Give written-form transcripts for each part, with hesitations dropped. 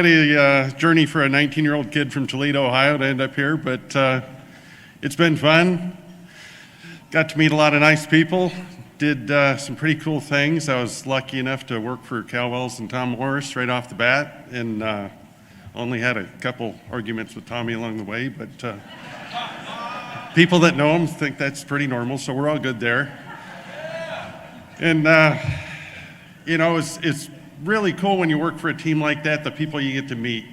quite a journey for a 19-year-old kid from Toledo, Ohio to end up here, but it's been fun. Got to meet a lot of nice people, did some pretty cool things. I was lucky enough to work for Cal Wells and Tom Morris right off the bat, and only had a couple arguments with Tommy along the way, but people that know him think that's pretty normal, so we're all good there. And you know, it's really cool when you work for a team like that, the people you get to meet.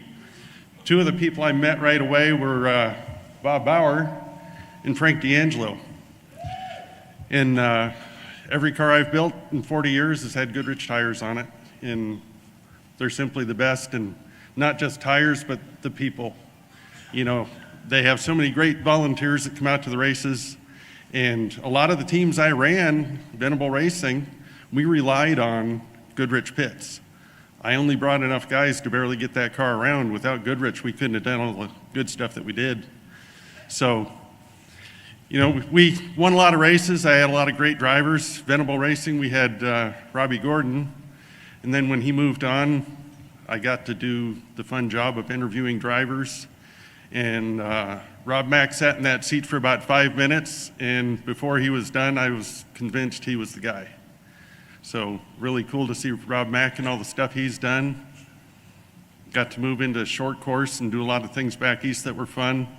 Two of the people I met right away were Bob Bauer and Frank D'Angelo. And every car I've built in 40 years has had Goodrich tires on it, and they're simply the best, and not just tires, but the people. You know, they have so many great volunteers that come out to the races, and a lot of the teams I ran, Venable Racing, we relied on Goodrich pits. I only brought enough guys to barely get that car around. Without Goodrich, we couldn't have done all the good stuff that we did. So, you know, we won a lot of races. I had a lot of great drivers. Venable Racing, we had Robbie Gordon, and then when he moved on, I got to do the fun job of interviewing drivers. And Rob Mack sat in that seat for about 5 minutes, and before he was done, I was convinced he was the guy. So really cool to see Rob Mack and all the stuff he's done. Got to move into short course and do a lot of things back east that were fun.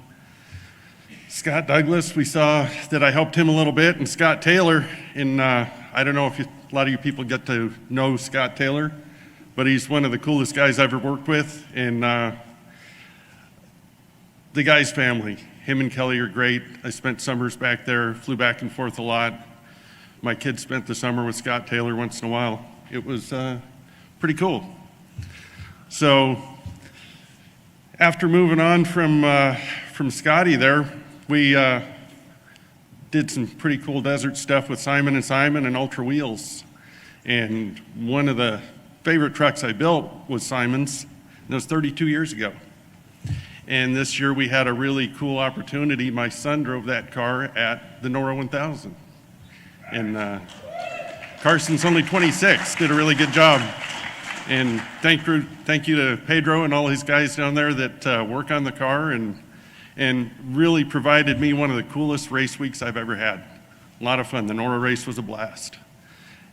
Scott Douglas, we saw that I helped him a little bit, and Scott Taylor, and I don't know if a lot of you people get to know Scott Taylor, but he's one of the coolest guys I've ever worked with, and the guy's family. Him and Kelly are great. I spent summers back there, flew back and forth a lot. My kids spent the summer with Scott Taylor once in a while. It was pretty cool. So after moving on from Scotty there, we did some pretty cool desert stuff with Simon & Simon and Ultra Wheels. And one of the favorite trucks I built was Simon's, and it was 32 years ago. And this year we had a really cool opportunity. My son drove that car at the NORA 1000. And Carson's only 26, did a really good job. And thank you to Pedro and all his guys down there that work on the car and really provided me one of the coolest race weeks I've ever had. A lot of fun. The NORA race was a blast.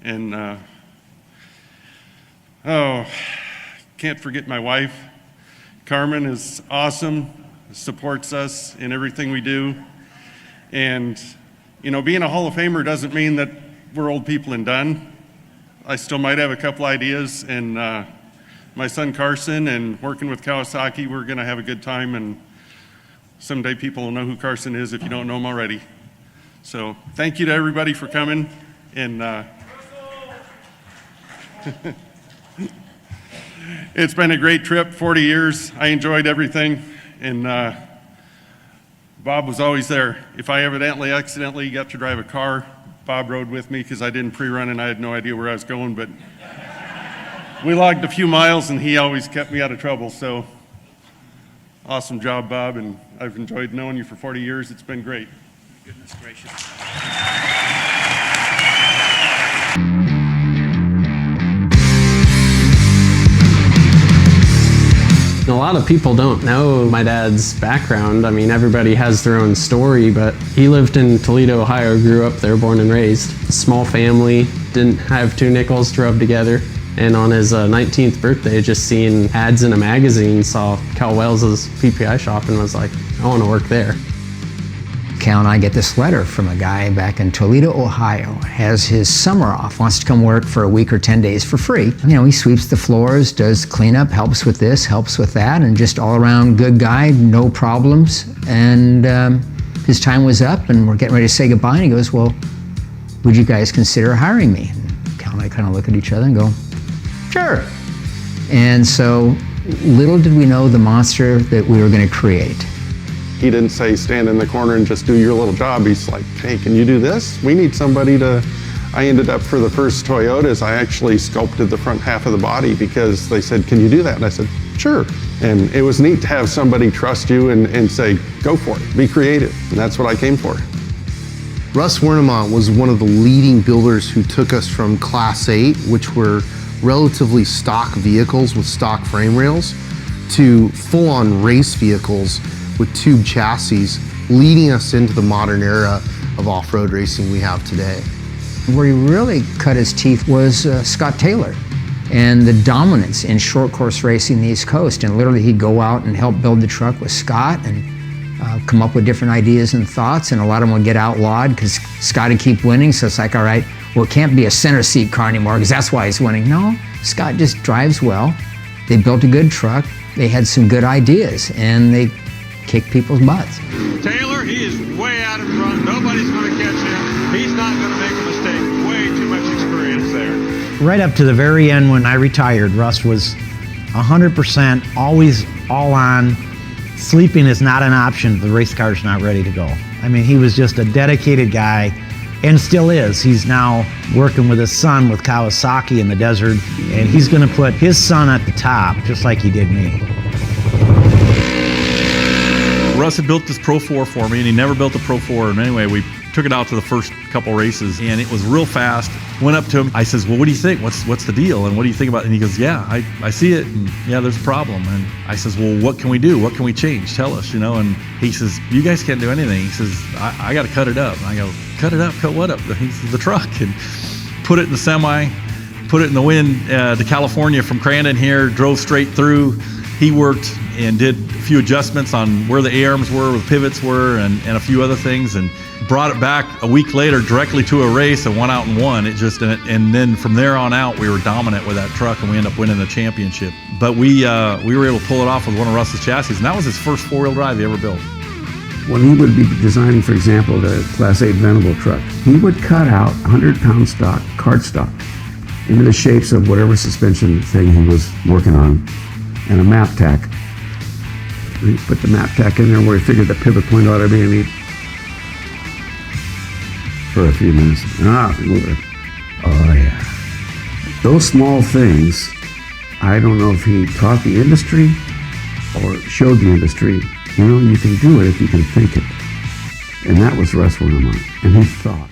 And can't forget my wife. Carmen is awesome, supports us in everything we do. And you know, being a Hall of Famer doesn't mean that we're old people and done. I still might have a couple ideas, and my son Carson and working with Kawasaki, we're gonna have a good time, and someday people will know who Carson is if you don't know him already. So thank you to everybody for coming, and it's been a great trip, 40 years. I enjoyed everything, and Bob was always there. If I accidentally got to drive a car, Bob rode with me because I didn't pre-run and I had no idea where I was going, but we logged a few miles and he always kept me out of trouble. So awesome job, Bob, and I've enjoyed knowing you for 40 years. It's been great. Goodness gracious. A lot of people don't know my dad's background. I mean, everybody has their own story, but he lived in Toledo, Ohio, grew up there, born and raised. Small family, didn't have 2 nickels to rub together. And on his 19th birthday, just seeing ads in a magazine, saw Cal Wells's PPI shop and was like, I want to work there. Cal and I get this letter from a guy back in Toledo, Ohio, has his summer off, wants to come work for a week or 10 days for free. You know, he sweeps the floors, does cleanup, helps with this, helps with that, and just all around good guy, no problems. And his time was up and we're getting ready to say goodbye, and he goes, well, would you guys consider hiring me? And Cal and I kind of look at each other and go, sure. And so little did we know the monster that we were going to create. He didn't say stand in the corner and just do your little job. He's like, hey, can you do this? We need somebody to, I ended up for the first Toyotas, I actually sculpted the front half of the body because they said, can you do that? And I said, sure. And it was neat to have somebody trust you and say, go for it, be creative. And that's what I came for. Russ Wernimont was one of the leading builders who took us from Class 8, which were relatively stock vehicles with stock frame rails, to full-on race vehicles with tube chassis, leading us into the modern era of off-road racing we have today. Where he really cut his teeth was Scott Taylor and the dominance in short course racing in the East Coast. And literally he'd go out and help build the truck with Scott and come up with different ideas and thoughts, and a lot of them would get outlawed because Scott would keep winning. So it's like, all right, well, it can't be a center seat car anymore because that's why he's winning. No, Scott just drives well. They built a good truck. They had some good ideas, and they kicked people's butts. Taylor, he is way out in front. Nobody's going to catch him. He's not going to make a mistake. Way too much experience there. Right up to the very end when I retired, Russ was 100%, always all on. Sleeping is not an option if the race car's not ready to go. I mean, he was just a dedicated guy, and still is. He's now working with his son with Kawasaki in the desert, and he's going to put his son at the top, just like he did me. Russ had built this Pro 4 for me, and he never built a Pro 4. And anyway, we took it out to the first couple races, and it was real fast. Went up to him. I says, well, what do you think? What's the deal? And what do you think about it? And he goes, yeah, I see it, and yeah, there's a problem. And I says, well, what can we do? What can we change? Tell us, And he says, you guys can't do anything. He says, I got to cut it up. And I go, cut it up? Cut what up? He says, the truck. And put it in the semi, put it in the wind to California from Crandon here, drove straight through. He worked and did a few adjustments on where the A-arms were, where the pivots were, and a few other things, and brought it back a week later directly to a race and went out and won. And then from there on out, we were dominant with that truck, and we ended up winning the championship. But we were able to pull it off with one of Russ's chassis, and that was his first four-wheel drive he ever built. When he would be designing, for example, the Class 8 Venable truck, he would cut out 100-pound stock, cardstock, into the shapes of whatever suspension thing he was working on, and a map tack. He put the map tack in there where he figured the pivot point ought to be, and he, for a few minutes, move it. Oh yeah. Those small things, I don't know if he taught the industry or showed the industry, you can do it if you can think it. And that was Russ Wernimont, and he thought.